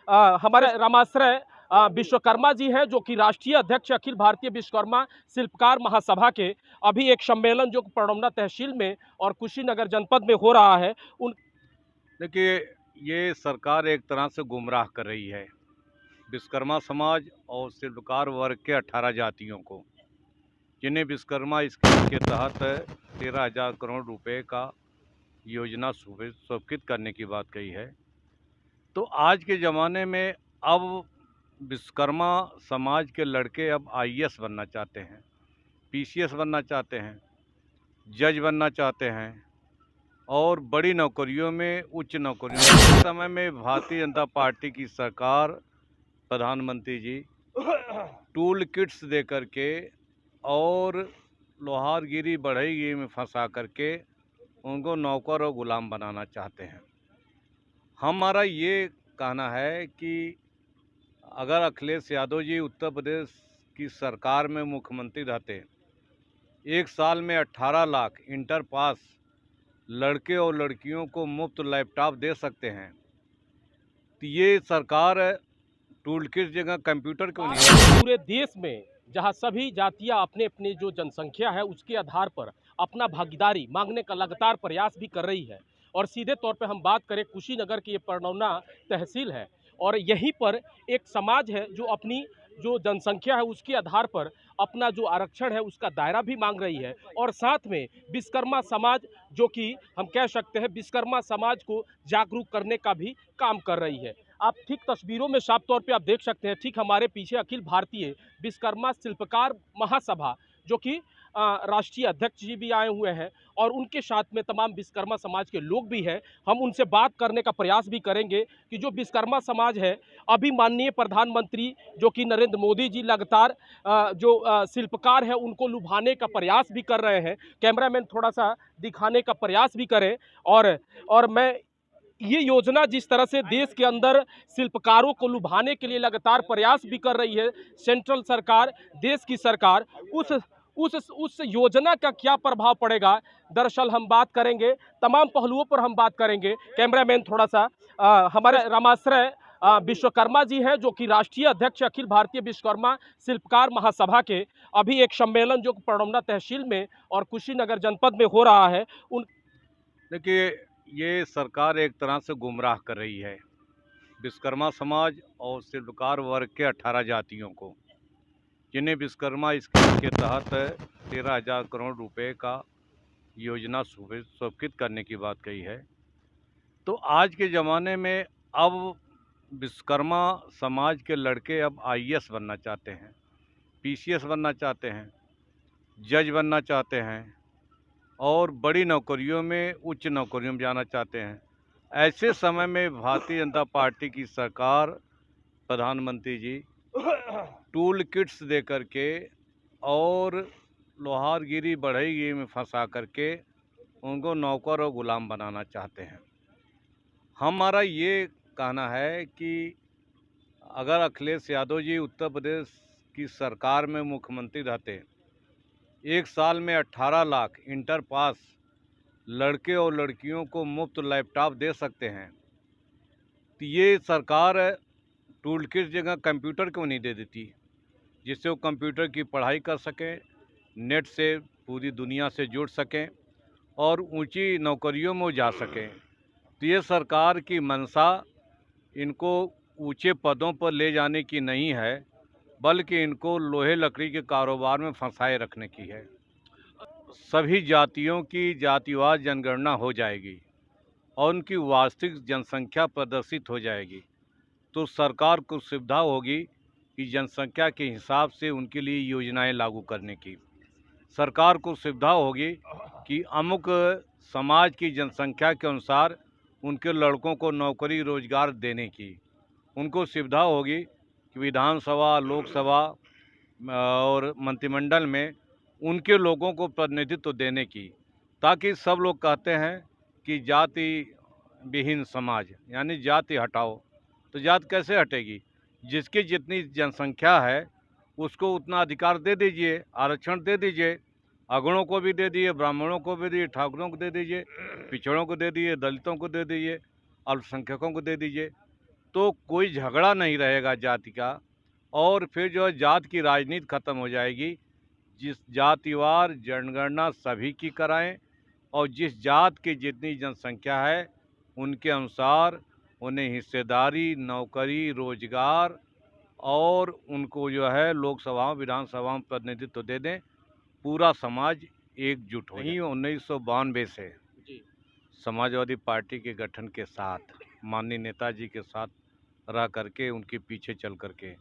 हमारे रामाश्रय विश्वकर्मा जी हैं, जो कि राष्ट्रीय अध्यक्ष अखिल भारतीय विश्वकर्मा शिल्पकार महासभा के। अभी एक सम्मेलन जो पड़ौना तहसील में और कुशीनगर जनपद में हो रहा है। उन देखिए, ये सरकार एक तरह से गुमराह कर रही है विश्वकर्मा समाज और शिल्पकार वर्ग के 18 जातियों को, जिन्हें विश्वकर्मा स्कीम के तहत 13,000 करोड़ रुपए का योजना स्वीकृत करने की बात कही है। तो आज के ज़माने में अब विश्वकर्मा समाज के लड़के अब आईएएस बनना चाहते हैं, पीसीएस बनना चाहते हैं, जज बनना चाहते हैं और बड़ी नौकरियों में, उच्च नौकरियों में। इस समय में भारतीय जनता पार्टी की सरकार, प्रधानमंत्री जी टूल किट्स दे करके और लोहारगिरी बढ़ईगिरी में फंसा करके उनको नौकर और गुलाम बनाना चाहते हैं। हमारा ये कहना है कि अगर अखिलेश यादव जी उत्तर प्रदेश की सरकार में मुख्यमंत्री रहते, एक साल में 18 लाख इंटर पास लड़के और लड़कियों को मुफ्त लैपटॉप दे सकते हैं, तो ये सरकार टूल किट जगह कंप्यूटर क्यों नहीं है? पूरे देश में जहां सभी जातियां अपने अपने जो जनसंख्या है उसके आधार पर अपना भागीदारी मांगने का लगातार प्रयास भी कर रही है। और सीधे तौर पे हम बात करें, कुशीनगर की ये पड़ौना तहसील है और यहीं पर एक समाज है जो अपनी जो जनसंख्या है उसके आधार पर अपना जो आरक्षण है उसका दायरा भी मांग रही है। और साथ में विश्वकर्मा समाज, जो कि हम कह सकते हैं विश्वकर्मा समाज को जागरूक करने का भी काम कर रही है। आप ठीक तस्वीरों में साफ तौर पे आप देख सकते हैं, ठीक हमारे पीछे अखिल भारतीय विश्वकर्मा शिल्पकार महासभा, जो कि राष्ट्रीय अध्यक्ष जी भी आए हुए हैं और उनके साथ में तमाम विश्वकर्मा समाज के लोग भी हैं। हम उनसे बात करने का प्रयास भी करेंगे कि जो विश्वकर्मा समाज है, अभी माननीय प्रधानमंत्री जो कि नरेंद्र मोदी जी लगातार जो शिल्पकार है उनको लुभाने का प्रयास भी कर रहे हैं। कैमरामैन थोड़ा सा दिखाने का प्रयास भी करें। और मैं ये योजना जिस तरह से देश के अंदर शिल्पकारों को लुभाने के लिए लगातार प्रयास भी कर रही है सेंट्रल सरकार, देश की सरकार, उस योजना का क्या प्रभाव पड़ेगा, दरअसल हम बात करेंगे, तमाम पहलुओं पर हम बात करेंगे। कैमरामैन थोड़ा सा हमारे रामाश्रय विश्वकर्मा जी हैं, जो कि राष्ट्रीय अध्यक्ष अखिल भारतीय विश्वकर्मा शिल्पकार महासभा के। अभी एक सम्मेलन जो पड़ौना तहसील में और कुशीनगर जनपद में हो रहा है। उन देखिए, ये सरकार एक तरह से गुमराह कर रही है विश्वकर्मा समाज और शिल्पकार वर्ग के 18 जातियों को, जिन्हें विश्वकर्मा स्कीम के तहत 13,000 करोड़ रुपए का योजना स्वीकृत करने की बात कही है। तो आज के ज़माने में अब विश्वकर्मा समाज के लड़के अब आईएएस बनना चाहते हैं, पीसीएस बनना चाहते हैं, जज बनना चाहते हैं और बड़ी नौकरियों में, उच्च नौकरियों में जाना चाहते हैं। ऐसे समय में भारतीय जनता पार्टी की सरकार, प्रधानमंत्री जी टूल किट्स दे करके और लोहारगिरी बढ़ईगिरी में फंसा करके उनको नौकर और गुलाम बनाना चाहते हैं। हमारा ये कहना है कि अगर अखिलेश यादव जी उत्तर प्रदेश की सरकार में मुख्यमंत्री रहते, एक साल में 18 लाख इंटर पास लड़के और लड़कियों को मुफ्त लैपटॉप दे सकते हैं, तो ये सरकार टूल किट जगह कंप्यूटर क्यों नहीं दे देती, जिससे वो कंप्यूटर की पढ़ाई कर सकें, नेट से पूरी दुनिया से जुड़ सकें और ऊंची नौकरियों में वो जा सकें। तो ये सरकार की मंशा इनको ऊंचे पदों पर ले जाने की नहीं है, बल्कि इनको लोहे लकड़ी के कारोबार में फंसाए रखने की है। सभी जातियों की जातिवार जनगणना हो जाएगी और उनकी वास्तविक जनसंख्या प्रदर्शित हो जाएगी, तो सरकार को सुविधा होगी कि जनसंख्या के हिसाब से उनके लिए योजनाएं लागू करने की। सरकार को सुविधा होगी कि अमुक समाज की जनसंख्या के अनुसार उनके लड़कों को नौकरी रोजगार देने की। उनको सुविधा होगी कि विधानसभा, लोकसभा और मंत्रिमंडल में उनके लोगों को प्रतिनिधित्व देने की, ताकि सब लोग कहते हैं कि जाति विहीन समाज, यानी जाति हटाओ। तो जाति कैसे हटेगी? जिसकी जितनी जनसंख्या है उसको उतना अधिकार दे दीजिए, आरक्षण दे दीजिए। अगड़ों को भी दे दिए, ब्राह्मणों को भी दिए, ठाकुरों को दे दीजिए, पिछड़ों को दे दिए, दलितों को दे दीजिए, अल्पसंख्यकों को दे दीजिए। तो कोई झगड़ा नहीं रहेगा जाति का, और फिर जो है जात की राजनीति खत्म हो जाएगी। जिस जातिवार जनगणना सभी की कराएं, और जिस जात की जितनी जनसंख्या है उनके अनुसार उन्हें हिस्सेदारी, नौकरी, रोजगार और उनको जो है लोकसभाओं, विधानसभाओं में प्रतिनिधित्व दे दें। पूरा समाज एकजुट हो जाए। 1992 से जी। समाजवादी पार्टी के गठन के साथ माननीय नेताजी के साथ रह करके, उनके पीछे चल करके,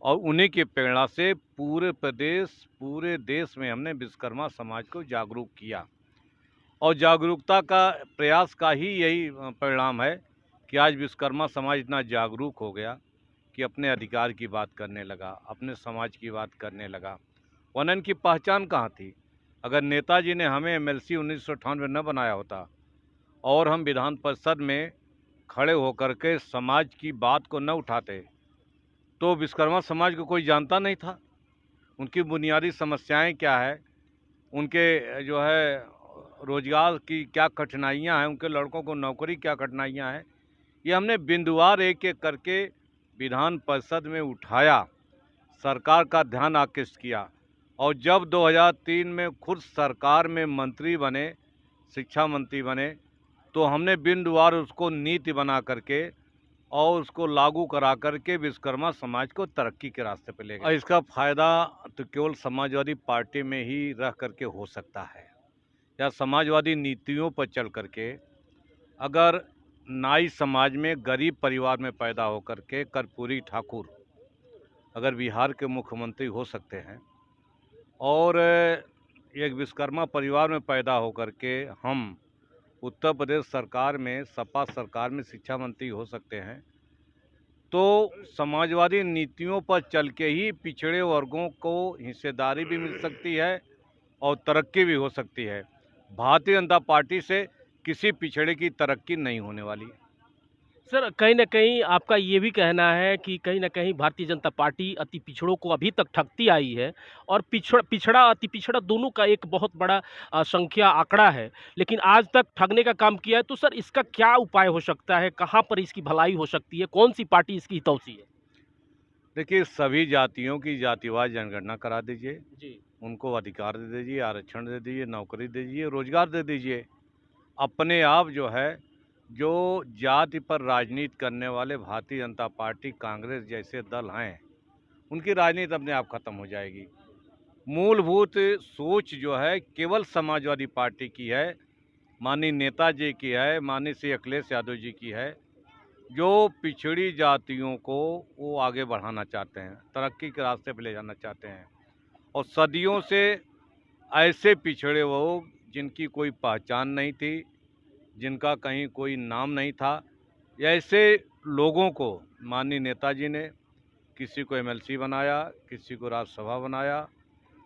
और उन्हीं की प्रेरणा से पूरे देश में हमने विश्वकर्मा समाज को जागरूक किया। और जागरूकता का प्रयास का ही यही परिणाम है कि आज विश्वकर्मा समाज इतना जागरूक हो गया कि अपने अधिकार की बात करने लगा, अपने समाज की बात करने लगा। वरना इनकी पहचान कहाँ थी? अगर नेताजी ने हमें एमएलसी 1998 में न बनाया होता और हम विधान परिषद में खड़े होकर के समाज की बात को न उठाते, तो विश्वकर्मा समाज को कोई जानता नहीं था। उनकी बुनियादी समस्याएं क्या है, उनके जो है रोजगार की क्या कठिनाइयां हैं, उनके लड़कों को नौकरी क्या कठिनाइयां हैं, ये हमने बिंदुवार एक एक करके विधान परिषद में उठाया, सरकार का ध्यान आकृष्ट किया। और जब 2003 में खुद सरकार में मंत्री बने, शिक्षा मंत्री बने, तो हमने बिंदुवार उसको नीति बना करके और उसको लागू करा करके विश्वकर्मा समाज को तरक्की के रास्ते पर ले गए। और इसका फायदा तो केवल समाजवादी पार्टी में ही रह करके हो सकता है, या समाजवादी नीतियों पर चल करके। अगर नाई समाज में गरीब परिवार में पैदा होकर के कर्पूरी ठाकुर अगर बिहार के मुख्यमंत्री हो सकते हैं, और एक विश्वकर्मा परिवार में पैदा होकर के हम उत्तर प्रदेश सरकार में, सपा सरकार में शिक्षा मंत्री हो सकते हैं, तो समाजवादी नीतियों पर चल के ही पिछड़े वर्गों को हिस्सेदारी भी मिल सकती है और तरक्की भी हो सकती है। भारतीय जनता पार्टी से किसी पिछड़े की तरक्की नहीं होने वाली है। सर, कहीं न कहीं आपका ये भी कहना है कि कहीं न कहीं भारतीय जनता पार्टी अति पिछड़ों को अभी तक ठगती आई है और पिछड़ा, अति पिछड़ा दोनों का एक बहुत बड़ा संख्या आंकड़ा है, लेकिन आज तक ठगने का काम किया है। तो सर, इसका क्या उपाय हो सकता है? कहाँ पर इसकी भलाई हो सकती है? कौन-सी पार्टी इसकी हितैषी है? देखिए, सभी जातियों की जातिवार जनगणना करा दीजिए, जी। उनको अधिकार दे दीजिए, आरक्षण दे दीजिए, नौकरी दे दीजिए, रोजगार दे दीजिए। अपने आप जो है, जो जाति पर राजनीति करने वाले भारतीय जनता पार्टी, कांग्रेस जैसे दल हैं, उनकी राजनीति अपने आप खत्म हो जाएगी। मूलभूत सोच जो है केवल समाजवादी पार्टी की है, माननीय नेताजी की है, माननीय श्री अखिलेश यादव जी की है, जो पिछड़ी जातियों को वो आगे बढ़ाना चाहते हैं, तरक्की के रास्ते पर ले जाना चाहते हैं। और सदियों से ऐसे पिछड़े लोग जिनकी कोई पहचान नहीं थी, जिनका कहीं कोई नाम नहीं था, ऐसे लोगों को माननीय नेताजी ने किसी को एमएलसी बनाया, किसी को राज्यसभा बनाया,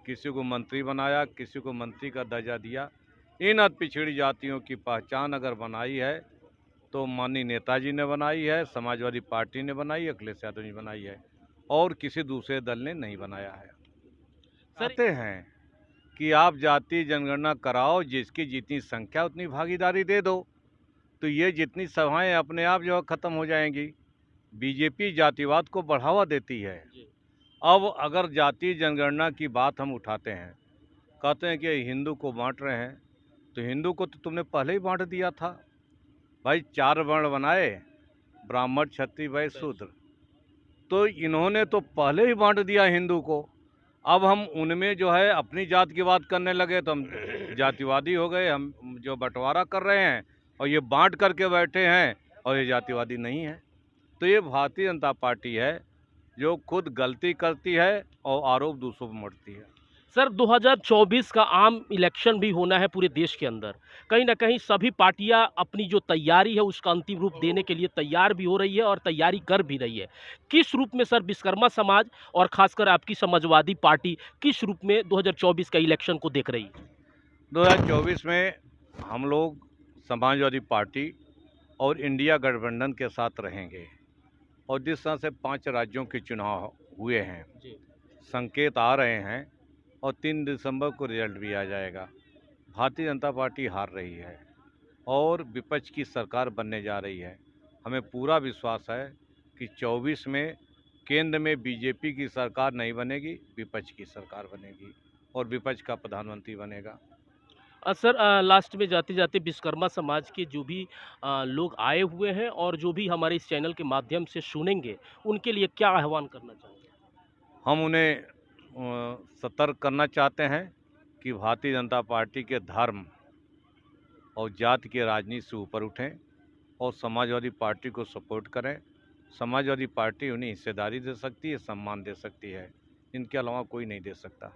किसी को मंत्री बनाया, किसी को मंत्री का दर्जा दिया। इन अति पिछड़ी जातियों की पहचान अगर बनाई है तो माननीय नेताजी ने बनाई है, समाजवादी पार्टी ने बनाई, अखिलेश यादव ने बनाई है, और किसी दूसरे दल ने नहीं बनाया है। चाहते हैं कि आप जाति जनगणना कराओ, जिसकी जितनी संख्या उतनी भागीदारी दे दो, तो ये जितनी सभाएं अपने आप जो है खत्म हो जाएंगी। बीजेपी जातिवाद को बढ़ावा देती है। अब अगर जाति जनगणना की बात हम उठाते हैं, कहते हैं कि हिंदू को बांट रहे हैं, तो हिंदू को तो तुमने पहले ही बांट दिया था भाई। 4 वर्ण बनाए, ब्राह्मण, क्षत्रिय, वैश्य, शूद्र, तो इन्होंने तो पहले ही बांट दिया हिंदू को। अब हम उनमें जो है अपनी जात की बात करने लगे तो हम जातिवादी हो गए। हम जो बंटवारा कर रहे हैं और ये बांट करके बैठे हैं, और ये जातिवादी नहीं है। तो ये भारतीय जनता पार्टी है जो खुद गलती करती है और आरोप दूसरों पर मढ़ती है। सर, 2024 का आम इलेक्शन भी होना है पूरे देश के अंदर। कहीं न कहीं सभी पार्टियाँ अपनी जो तैयारी है उसका अंतिम रूप देने के लिए तैयार भी हो रही है और तैयारी कर भी रही है। किस रूप में सर विश्वकर्मा समाज और ख़ासकर आपकी समाजवादी पार्टी किस रूप में 2024 का इलेक्शन को देख रही है? 2024 में हम लोग समाजवादी पार्टी और इंडिया गठबंधन के साथ रहेंगे। और जिस तरह से 5 राज्यों के चुनाव हुए हैं, संकेत आ रहे हैं, और 3 दिसंबर को रिजल्ट भी आ जाएगा। भारतीय जनता पार्टी हार रही है और विपक्ष की सरकार बनने जा रही है। हमें पूरा विश्वास है कि 24 में केंद्र में बीजेपी की सरकार नहीं बनेगी, विपक्ष की सरकार बनेगी और विपक्ष का प्रधानमंत्री बनेगा। सर, लास्ट में जाते जाते विश्वकर्मा समाज के जो भी लोग आए हुए हैं और जो भी हमारे इस चैनल के माध्यम से सुनेंगे, उनके लिए क्या आह्वान करना चाहेंगे? हम उन्हें सतर्क करना चाहते हैं कि भारतीय जनता पार्टी के धर्म और जाति के राजनीति से ऊपर उठें और समाजवादी पार्टी को सपोर्ट करें। समाजवादी पार्टी उन्हें हिस्सेदारी दे सकती है, सम्मान दे सकती है, इनके अलावा कोई नहीं दे सकता।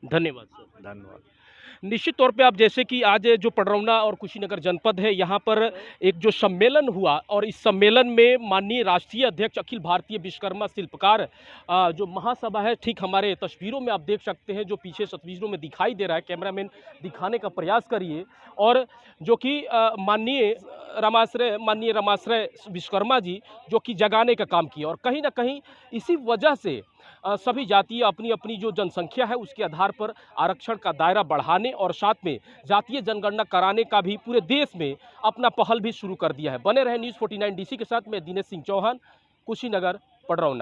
धन्यवाद सर। धन्यवाद। निश्चित तौर पे आप जैसे कि आज जो पडरौना और कुशीनगर जनपद है, यहाँ पर एक जो सम्मेलन हुआ और इस सम्मेलन में माननीय राष्ट्रीय अध्यक्ष अखिल भारतीय विश्वकर्मा शिल्पकार जो महासभा है, ठीक हमारे तस्वीरों में आप देख सकते हैं, जो पीछे तस्वीरों में दिखाई दे रहा है, कैमरामैन दिखाने का प्रयास करिए, और जो कि माननीय रमाश्रय विश्वकर्मा जी जो कि जगाने का काम किया, और कहीं ना कहीं इसी वजह से सभी जातीय अपनी अपनी जो जनसंख्या है उसके आधार पर आरक्षण का दायरा बढ़ाने और साथ में जातीय जनगणना कराने का भी पूरे देश में अपना पहल भी शुरू कर दिया है। बने रहे न्यूज़ 49 DC के साथ, मैं दिनेश सिंह चौहान, कुशीनगर, पडरौना।